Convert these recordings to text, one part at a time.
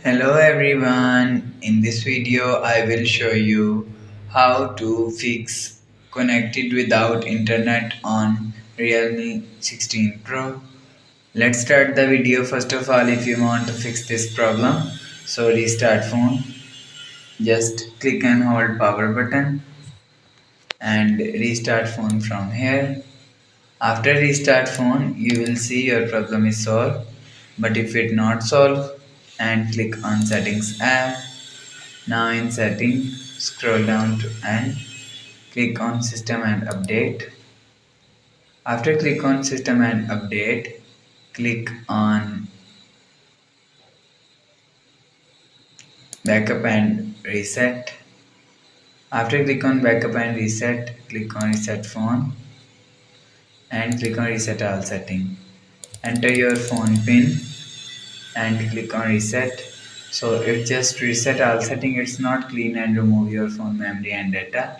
Hello everyone, in this video I will show you how to fix connected without internet on Realme 16 Pro. Let's start the video. First of all, if you want to fix this problem, so restart phone, just click and hold power button and restart phone from here. After restart phone, you will see your problem is solved. But if it not solved, and click on settings app. Now in settings, scroll down to and click on system and update. After click on system and update, click on backup and reset. After click on backup and reset, click on reset phone and click on reset all setting. Enter your phone pin and click on reset. So it just reset all setting, it's not clean and remove your phone memory and data.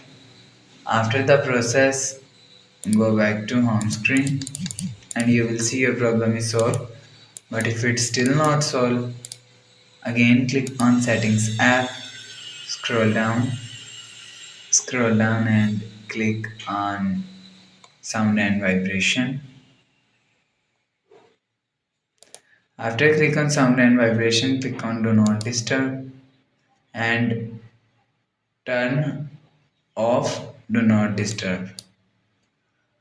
After the process, go back to home screen and you will see your problem is solved. But if it's still not solved, again click on settings app, scroll down, and click on sound and vibration. After click on sound and vibration, click on do not disturb and turn off do not disturb.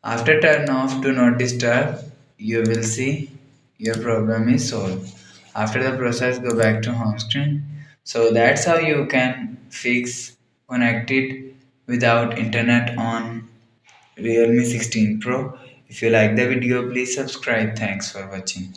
After turn off do not disturb, you will see your problem is solved. After the process, go back to home screen. So that's how you can fix connected without internet on Realme 16 Pro. If you like the video, please subscribe. Thanks for watching.